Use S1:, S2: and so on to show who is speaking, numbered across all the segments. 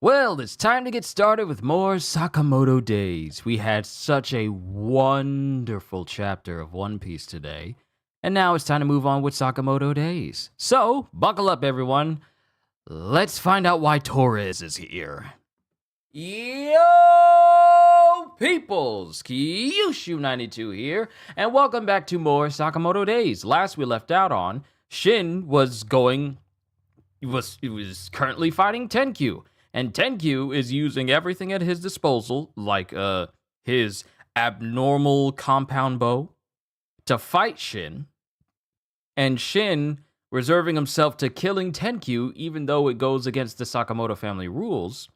S1: Well, it's time to get started with more Sakamoto Days. We had such a wonderful chapter of One Piece today, and now it's time to move on with Sakamoto Days. So, buckle up everyone. Let's find out why Torres is here. Yo, peoples! Kyushu92 here, and welcome back to more Sakamoto Days. Last we left out on, Shin was currently fighting Tenkyu. And Tenkyu is using everything at his disposal, like his abnormal compound bow, to fight Shin. And Shin reserving himself to killing Tenkyu, even though it goes against the Sakamoto family rules,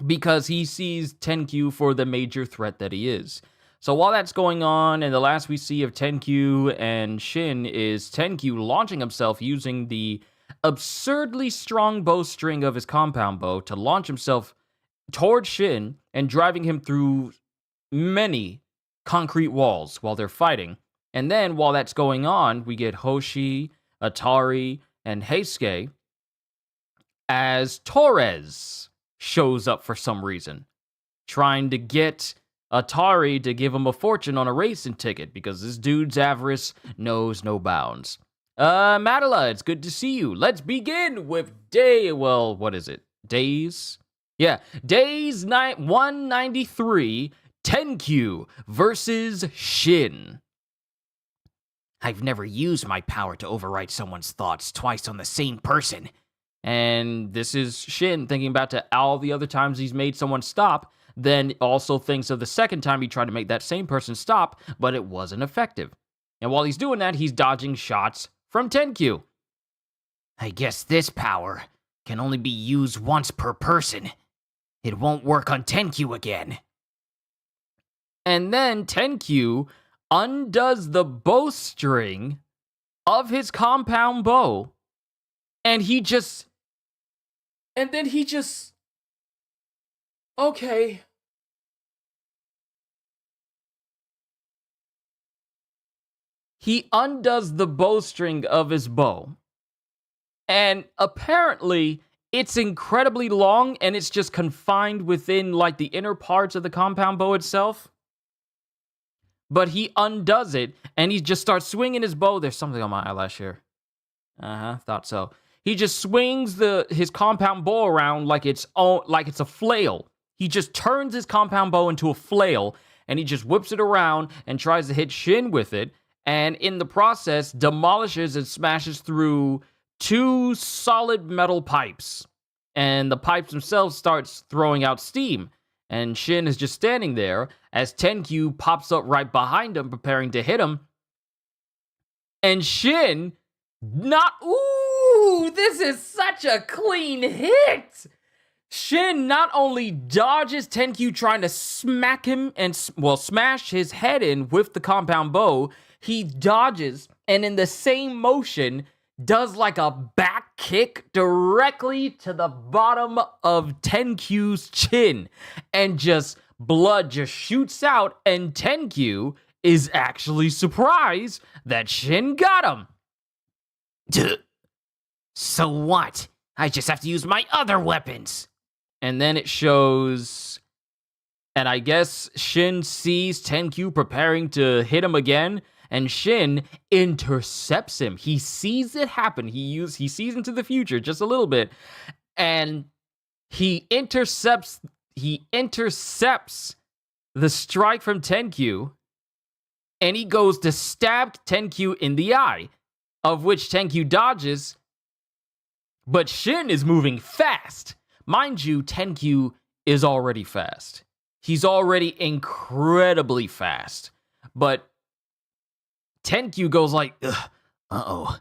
S1: because he sees Tenkyu for the major threat that he is. So while that's going on, and the last we see of Tenkyu and Shin is Tenkyu launching himself using the absurdly strong bowstring of his compound bow to launch himself toward Shin and driving him through many concrete walls while they're fighting. And then while that's going on, we get Hoshi, Atari, and Heisuke as Torres shows up for some reason, trying to get Atari to give him a fortune on a racing ticket because this dude's avarice knows no bounds. Madala, it's good to see you. Let's begin with Days 193, Tenkyu versus Shin.
S2: I've never used my power to overwrite someone's thoughts twice on the same person.
S1: And this is Shin thinking about all the other times he's made someone stop, then also thinks of the second time he tried to make that same person stop, but it wasn't effective. And while he's doing that, he's dodging shots from Tenkyu.
S2: I guess this power can only be used once per person. It won't work on Tenkyu again.
S1: And then Tenkyu undoes the bowstring of his compound bow, and okay. He undoes the bowstring of his bow. And apparently, it's incredibly long and it's just confined within like the inner parts of the compound bow itself. But he undoes it and he just starts swinging his bow. There's something on my eyelash here. Thought so. He just swings his compound bow around like it's a flail. He just turns his compound bow into a flail and he just whips it around and tries to hit Shin with it. And in the process, demolishes and smashes through two solid metal pipes. And the pipes themselves starts throwing out steam. And Shin is just standing there as Tenkyu pops up right behind him, preparing to hit him. And Shin, this is such a clean hit! Shin not only dodges Tenkyu trying to smash his head in with the compound bow, he dodges and in the same motion does like a back kick directly to the bottom of Tenkyu's chin. And just blood just shoots out and Tenkyu is actually surprised that Shin got him.
S2: So what? I just have to use my other weapons.
S1: And then it shows, and I guess Shin sees Tenkyu preparing to hit him again, and Shin intercepts him. He sees it happen. He sees into the future just a little bit, and he intercepts the strike from Tenkyu, and he goes to stab Tenkyu in the eye, of which Tenkyu dodges, but Shin is moving fast. Mind you, Tenkyu is already fast. He's already incredibly fast. But Tenkyu goes like,
S2: I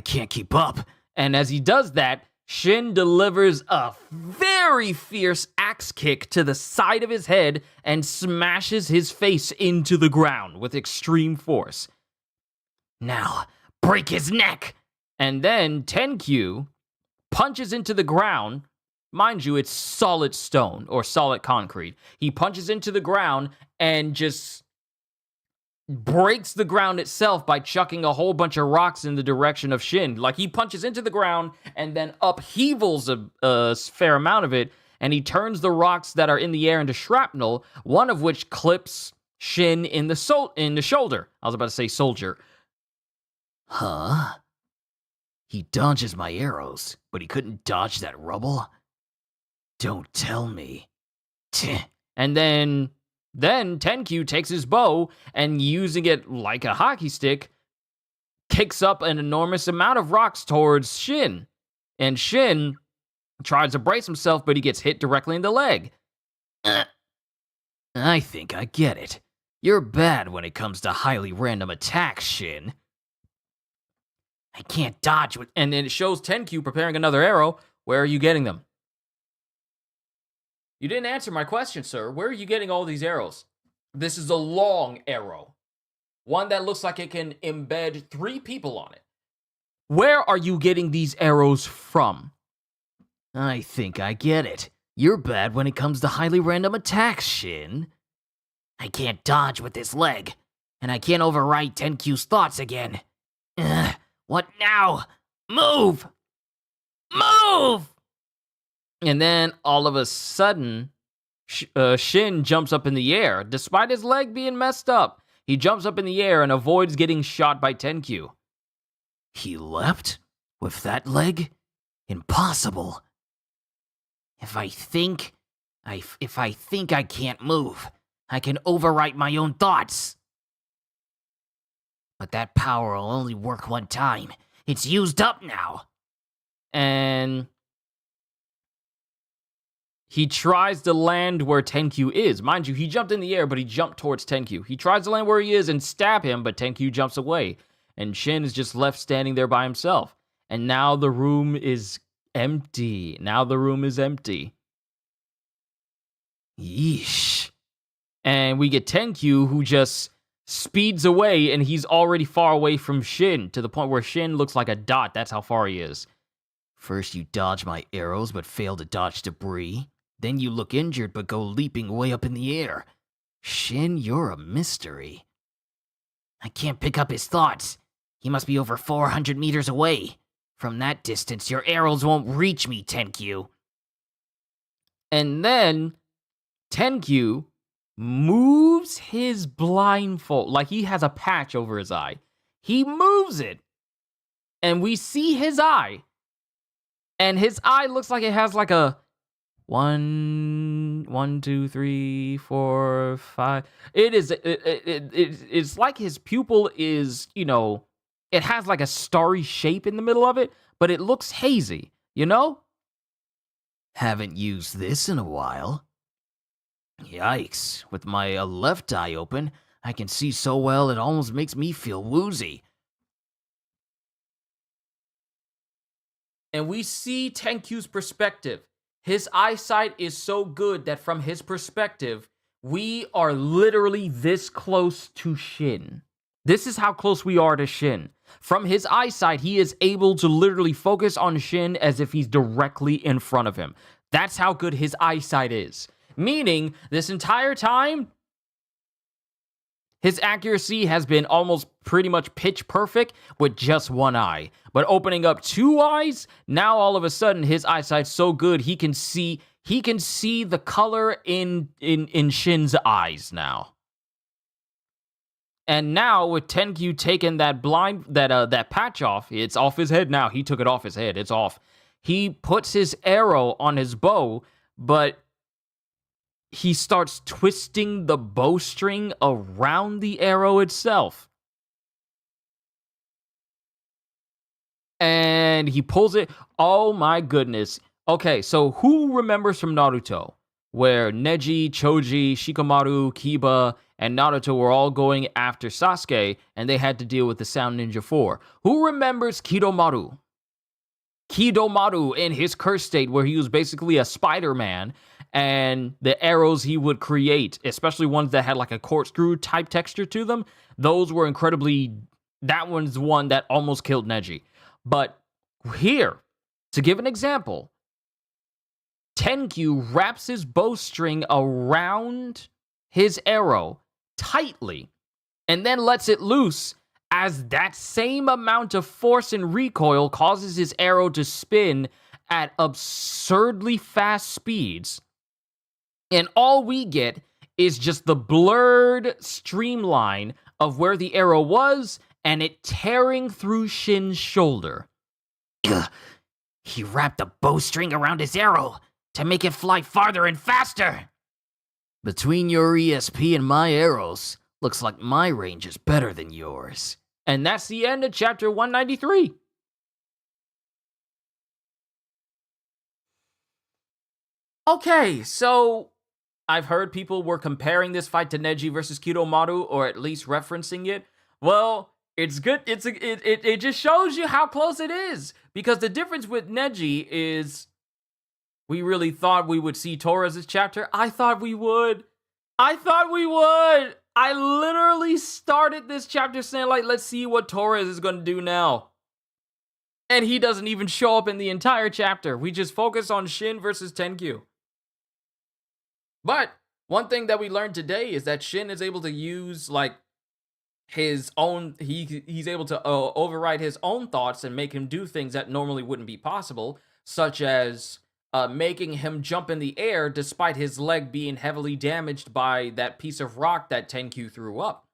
S2: can't keep up.
S1: And as he does that, Shin delivers a very fierce axe kick to the side of his head and smashes his face into the ground with extreme force.
S2: Now, break his neck!
S1: And then Tenkyu punches into the ground. Mind you, it's solid stone or solid concrete. He punches into the ground and just breaks the ground itself by chucking a whole bunch of rocks in the direction of Shin. Like, he punches into the ground and then upheavals a fair amount of it and he turns the rocks that are in the air into shrapnel, one of which clips Shin in the shoulder. I was about to say soldier.
S2: Huh? He dodges my arrows, but he couldn't dodge that rubble? Don't tell me.
S1: And then Tenkyu takes his bow and, using it like a hockey stick, kicks up an enormous amount of rocks towards Shin. And Shin tries to brace himself, but he gets hit directly in the leg.
S2: I think I get it. You're bad when it comes to highly random attacks, Shin. I can't dodge with...
S1: And then it shows Tenkyu preparing another arrow. Where are you getting them? You didn't answer my question, sir. Where are you getting all these arrows? This is a long arrow. One that looks like it can embed 3 people on it. Where are you getting these arrows from?
S2: I think I get it. You're bad when it comes to highly random attacks, Shin. I can't dodge with this leg, and I can't override Tenkyu's thoughts again. What now? Move! Move!
S1: And then, all of a sudden, Shin jumps up in the air. Despite his leg being messed up, he jumps up in the air and avoids getting shot by Tenkyu.
S2: He leapt? With that leg? Impossible. If I think I can't move, I can overwrite my own thoughts. But that power will only work one time. It's used up now.
S1: And he tries to land where Tenkyu is. Mind you, he jumped in the air, but he jumped towards Tenkyu. He tries to land where he is and stab him, but Tenkyu jumps away. And Shin is just left standing there by himself. And now the room is empty.
S2: Yeesh.
S1: And we get Tenkyu, who just speeds away, and he's already far away from Shin, to the point where Shin looks like a dot. That's how far he is.
S2: First you dodge my arrows, but fail to dodge debris. Then you look injured, but go leaping way up in the air. Shin, you're a mystery. I can't pick up his thoughts. He must be over 400 meters away. From that distance, your arrows won't reach me, Tenkyu.
S1: And then Tenkyu moves his blindfold, like he has a patch over his eye. He moves it, and we see his eye. And his eye looks like it has like a 1, 2, 3, 4, 5. It's like his pupil is, it has like a starry shape in the middle of it, but it looks hazy,
S2: Haven't used this in a while. Yikes, with my left eye open, I can see so well it almost makes me feel woozy.
S1: And we see Tenkyu's perspective. His eyesight is so good that from his perspective, we are literally this close to Shin. This is how close we are to Shin. From his eyesight, he is able to literally focus on Shin as if he's directly in front of him. That's how good his eyesight is. Meaning, this entire time, his accuracy has been almost pretty much pitch perfect with just one eye. But opening up 2 eyes, now all of a sudden his eyesight's so good he can see the color in Shin's eyes now. And now with Tenkyu taking that patch off, it's off his head now. He took it off his head. It's off. He puts his arrow on his bow, but he starts twisting the bowstring around the arrow itself. And he pulls it. Oh my goodness. Okay, so who remembers from Naruto where Neji, Choji, Shikamaru, Kiba, and Naruto were all going after Sasuke and they had to deal with the Sound Ninja 4? Who remembers Kidomaru? Kidomaru in his curse state where he was basically a Spider-Man, and the arrows he would create, especially ones that had like a corkscrew type texture to them, those were that one's one that almost killed Neji. But here, to give an example, Tenkyu wraps his bowstring around his arrow tightly and then lets it loose, as that same amount of force and recoil causes his arrow to spin at absurdly fast speeds, and all we get is just the blurred streamline of where the arrow was and it tearing through Shin's shoulder.
S2: Ugh. He wrapped a bowstring around his arrow to make it fly farther and faster. Between your ESP and my arrows, looks like my range is better than yours.
S1: And that's the end of chapter 193. Okay, so I've heard people were comparing this fight to Neji versus Kidomaru, or at least referencing it. Well, it's good. It just shows you how close it is, because the difference with Neji is we really thought we would see Torres' chapter. I thought we would. I literally started this chapter saying, like, let's see what Torres is going to do now. And he doesn't even show up in the entire chapter. We just focus on Shin versus Tenkyu. But one thing that we learned today is that Shin is able to use, like, his own, he's able to override his own thoughts and make him do things that normally wouldn't be possible, such as making him jump in the air despite his leg being heavily damaged by that piece of rock that Tenkyu threw up.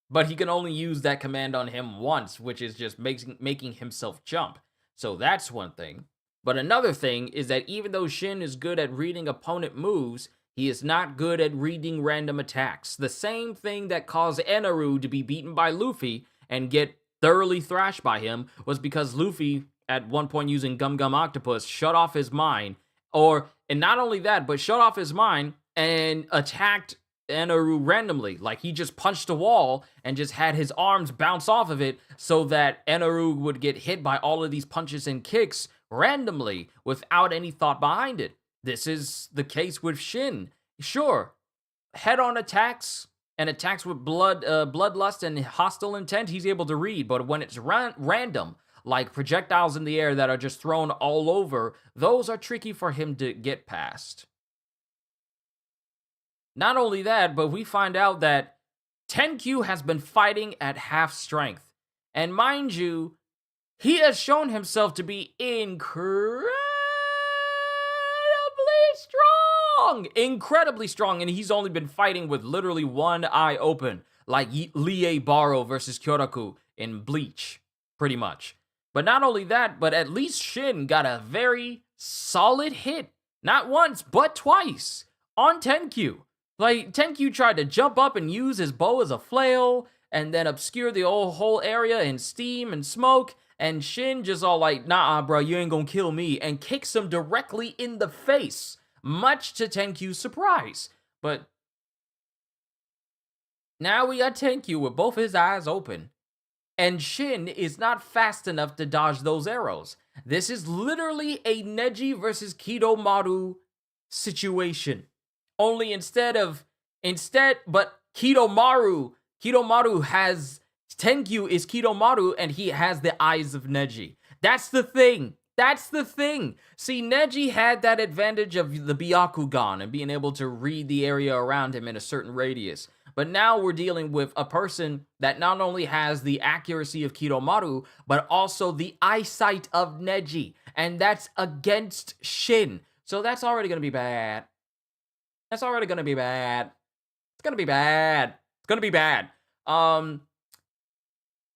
S1: But he can only use that command on him once, which is just making himself jump. So that's one thing. But another thing is that even though Shin is good at reading opponent moves, he is not good at reading random attacks. The same thing that caused Eneru to be beaten by Luffy and get thoroughly thrashed by him was because Luffy, at one point using Gum Gum Octopus, shut off his mind. And not only that, but shut off his mind and attacked Eneru randomly. Like, he just punched a wall and just had his arms bounce off of it so that Eneru would get hit by all of these punches and kicks randomly without any thought behind it. This is the case with Shin. Sure, head-on attacks and attacks with bloodlust and hostile intent, he's able to read. But when it's random, like projectiles in the air that are just thrown all over, those are tricky for him to get past. Not only that, but we find out that Tenkyu has been fighting at half strength. And mind you, he has shown himself to be incredibly strong, and he's only been fighting with literally one eye open, like Lie Baro versus Kyoraku in Bleach, pretty much. But not only that, but at least Shin got a very solid hit, not once, but twice, on Tenkyu. Like, Tenkyu tried to jump up and use his bow as a flail, and then obscure the whole area in steam and smoke, and Shin just all like, nah, bro, you ain't gonna kill me, and kicks him directly in the face, much to Tenkyu's surprise. But now we got Tenkyu with both his eyes open, and Shin is not fast enough to dodge those arrows. This is literally a Neji versus Kidomaru situation. Only but Kidomaru has, Tenkyu is Kidomaru, and he has the eyes of Neji. That's the thing. See, Neji had that advantage of the Byakugan and being able to read the area around him in a certain radius. But now we're dealing with a person that not only has the accuracy of Kidomaru, but also the eyesight of Neji. And that's against Shin. So that's already going to be bad. It's going to be bad.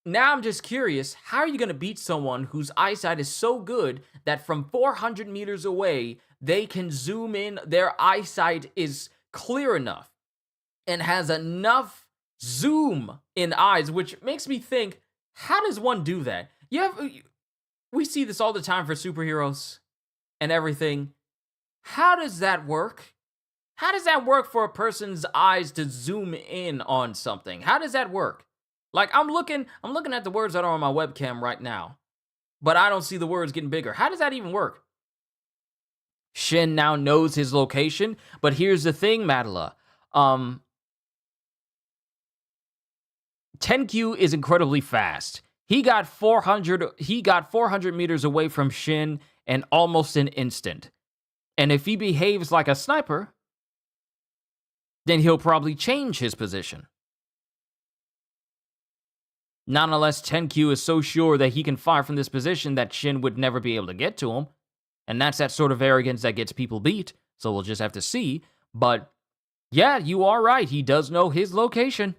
S1: Now I'm just curious, how are you going to beat someone whose eyesight is so good that from 400 meters away, they can zoom in, their eyesight is clear enough and has enough zoom in eyes, which makes me think, how does one do that? We see this all the time for superheroes and everything. How does that work? How does that work for a person's eyes to zoom in on something? How does that work? Like, I'm looking at the words that are on my webcam right now, but I don't see the words getting bigger. How does that even work? Shin now knows his location, but here's the thing, Madala. Tenkyu is incredibly fast. He got 400 meters away from Shin in almost an instant. And if he behaves like a sniper, then he'll probably change his position. Not unless Tenkyu is so sure that he can fire from this position that Shin would never be able to get to him. And that's that sort of arrogance that gets people beat. So we'll just have to see. But yeah, you are right. He does know his location.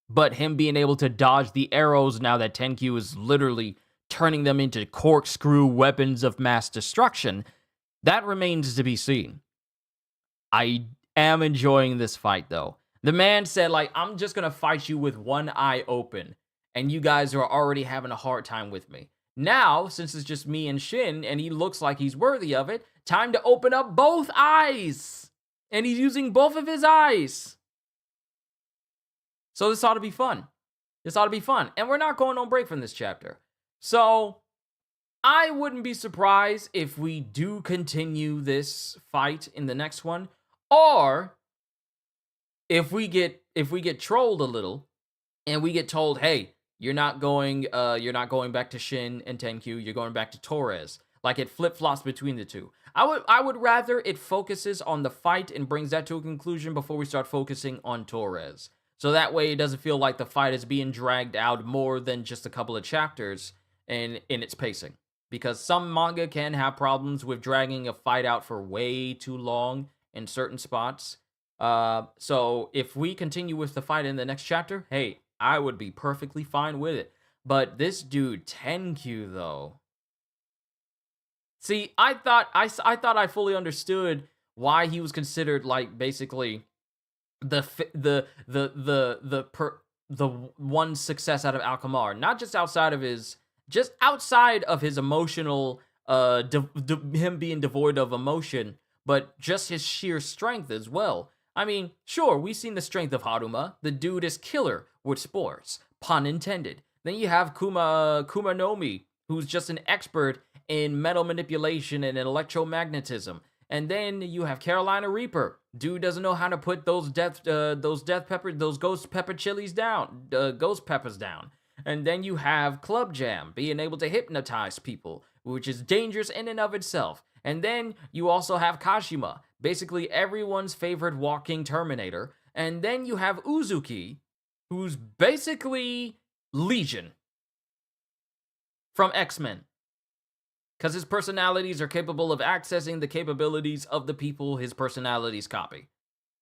S1: But him being able to dodge the arrows now that Tenkyu is literally turning them into corkscrew weapons of mass destruction, that remains to be seen. I am enjoying this fight, though. The man said, like, I'm just going to fight you with one eye open, and you guys are already having a hard time with me. Now, since it's just me and Shin, and he looks like he's worthy of it, time to open up both eyes! And he's using both of his eyes! So this ought to be fun. This ought to be fun. And we're not going on break from this chapter. So, I wouldn't be surprised if we do continue this fight in the next one. Or, if we get trolled a little, and we get told, hey, you're not going back to Shin and Tenkyu, you're going back to Torres. Like, it flip-flops between the two. I would rather it focuses on the fight and brings that to a conclusion before we start focusing on Torres. So that way it doesn't feel like the fight is being dragged out more than just a couple of chapters in its pacing. Because some manga can have problems with dragging a fight out for way too long in certain spots. So if we continue with the fight in the next chapter, hey, I would be perfectly fine with it. But this dude, Tenkyu, though. See, I thought I fully understood why he was considered, like, basically the one success out of Alkmaar, not just outside of his emotional him being devoid of emotion, but just his sheer strength as well. I mean, sure, we've seen the strength of Haruma. The dude is killer with sports, pun intended. Then you have Kumanomi, who's just an expert in metal manipulation and electromagnetism. And then you have Carolina Reaper. Dude doesn't know how to put those ghost peppers down. And then you have Club Jam, being able to hypnotize people, which is dangerous in and of itself. And then you also have Kashima, basically everyone's favorite walking Terminator. And then you have Uzuki, who's basically Legion from X-Men. Because his personalities are capable of accessing the capabilities of the people his personalities copy.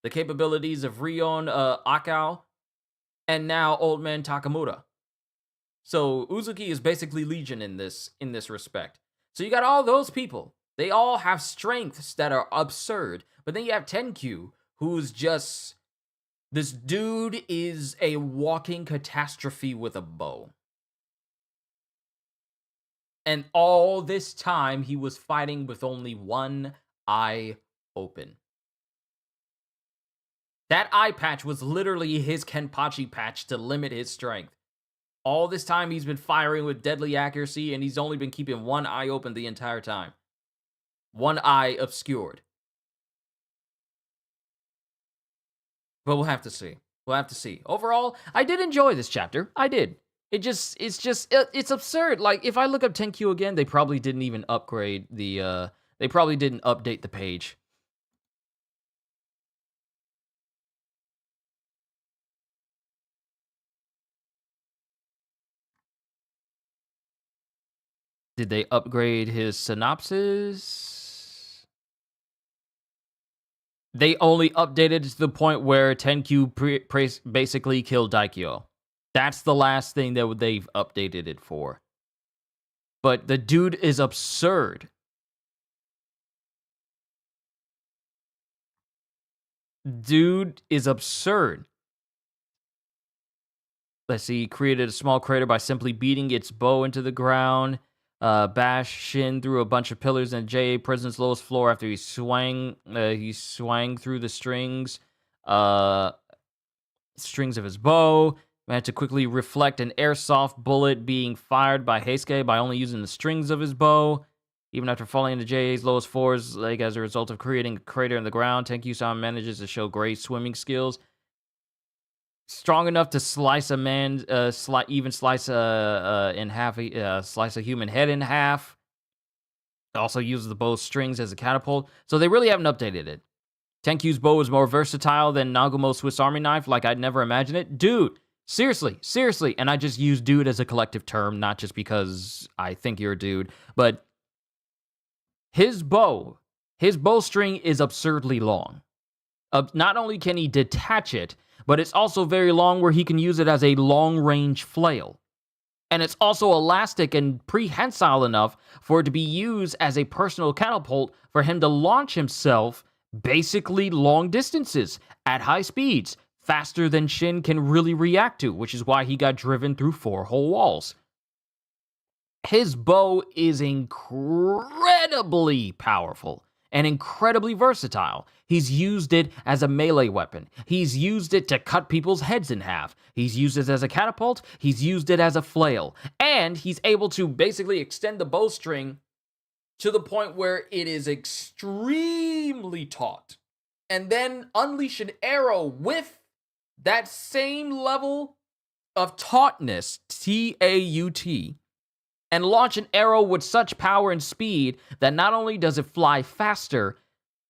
S1: The capabilities of Rion Akao, and now Old Man Takamura. So Uzuki is basically Legion in this respect. So you got all those people. They all have strengths that are absurd. But then you have Tenkyu, who's just... This dude is a walking catastrophe with a bow. And all this time, he was fighting with only one eye open. That eye patch was literally his Kenpachi patch to limit his strength. All this time, he's been firing with deadly accuracy, and he's only been keeping one eye open the entire time. One eye obscured. But we'll have to see. We'll have to see. Overall, I did enjoy this chapter. I did. It's absurd. Like, if I look up Tenkyu again, they probably didn't even upgrade the, they probably didn't update the page. Did they upgrade his synopsis? They only updated to the point where Tenkyu basically killed Daikyo. That's the last thing that they've updated it for. But the dude is absurd. Dude is absurd. Let's see, he created a small crater by simply beating its bow into the ground. Bash Shin through a bunch of pillars in JA prison's lowest floor after he swang through the strings of his bow. Managed to quickly reflect an airsoft bullet being fired by Heisuke by only using the strings of his bow. Even after falling into JA's lowest floors, like as a result of creating a crater in the ground, Tenkyu-sama manages to show great swimming skills. Strong enough to slice a man, slice a human head in half. Also uses the bow's strings as a catapult. So they really haven't updated it. Tenkyu's bow is more versatile than Nagumo's Swiss Army knife, like I'd never imagined it. Dude, Seriously. And I just use dude as a collective term, not just because I think you're a dude, but his bowstring is absurdly long. Not only can he detach it, but it's also very long where he can use it as a long-range flail. And it's also elastic and prehensile enough for it to be used as a personal catapult for him to launch himself basically long distances at high speeds, faster than Shin can really react to, which is why he got driven through 4 whole walls. His bow is incredibly powerful and incredibly versatile. He's used it as a melee weapon. He's used it to cut people's heads in half. He's used it as a catapult. He's used it as a flail. And he's able to basically extend the bowstring to the point where it is extremely taut. And then unleash an arrow with that same level of tautness, T-A-U-T, and launch an arrow with such power and speed that not only does it fly farther,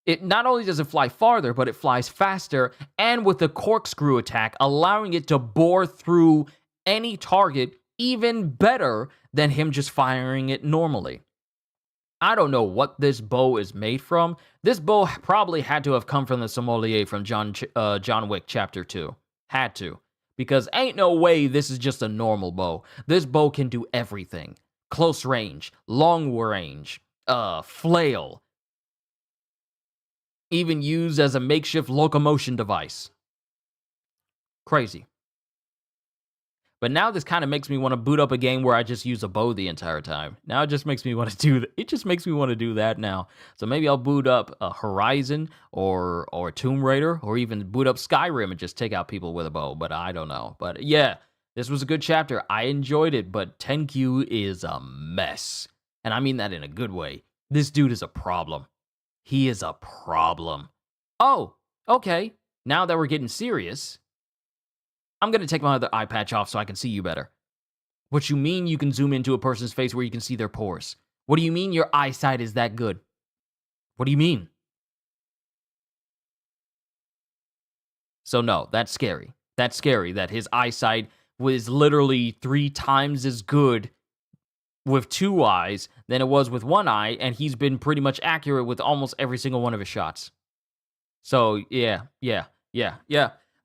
S1: but it flies faster, and with a corkscrew attack, allowing it to bore through any target even better than him just firing it normally. I don't know what this bow is made from. This bow probably had to have come from the sommelier from John Wick Chapter 2. Had to. Because ain't no way this is just a normal bow. This bow can do everything. Close range, long range, flail. Even used as a makeshift locomotion device. Crazy. But now this kind of makes me want to boot up a game where I just use a bow the entire time. Now it just makes me want to do that. It just makes me want to do that now. So maybe I'll boot up Horizon or Tomb Raider, or even boot up Skyrim and just take out people with a bow. But I don't know. But yeah, this was a good chapter. I enjoyed it, but Tenkyu is a mess. And I mean that in a good way. This dude is a problem. He is a problem. Oh, okay. Now that we're getting serious, I'm going to take my other eye patch off so I can see you better. What you mean you can zoom into a person's face where you can see their pores? What do you mean your eyesight is that good? What do you mean? So no, that's scary. That's scary that his eyesight was literally 3 times as good with 2 eyes than it was with 1 eye, and he's been pretty much accurate with almost every single one of his shots. So, yeah.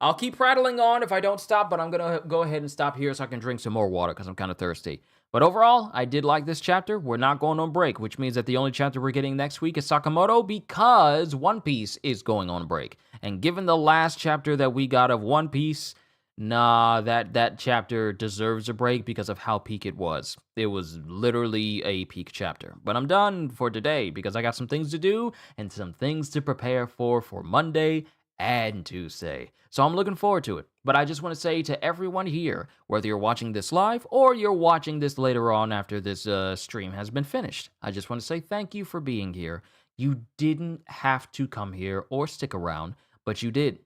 S1: I'll keep prattling on if I don't stop, but I'm going to go ahead and stop here so I can drink some more water because I'm kind of thirsty. But overall, I did like this chapter. We're not going on break, which means that the only chapter we're getting next week is Sakamoto because One Piece is going on break. And given the last chapter that we got of One Piece, nah, that chapter deserves a break because of how peak it was. It was literally a peak chapter. But I'm done for today because I got some things to do and some things to prepare for Monday and Tuesday. So I'm looking forward to it. But I just want to say to everyone here, whether you're watching this live or you're watching this later on after this stream has been finished, I just want to say thank you for being here. You didn't have to come here or stick around, but you did.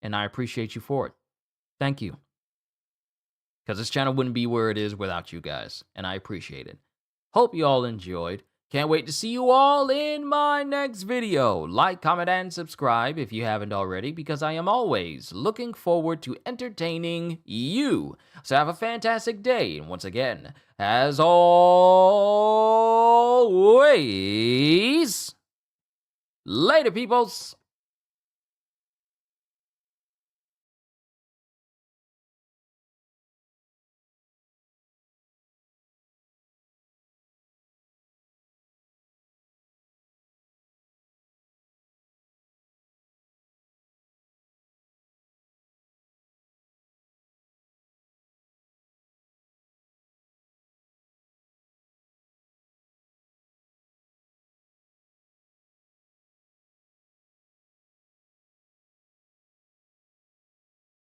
S1: And I appreciate you for it. Thank you. Because this channel wouldn't be where it is without you guys, and I appreciate it. Hope you all enjoyed. Can't wait to see you all in my next video. Like, comment, and subscribe if you haven't already, because I am always looking forward to entertaining you. So have a fantastic day, and once again, as always, later, peoples!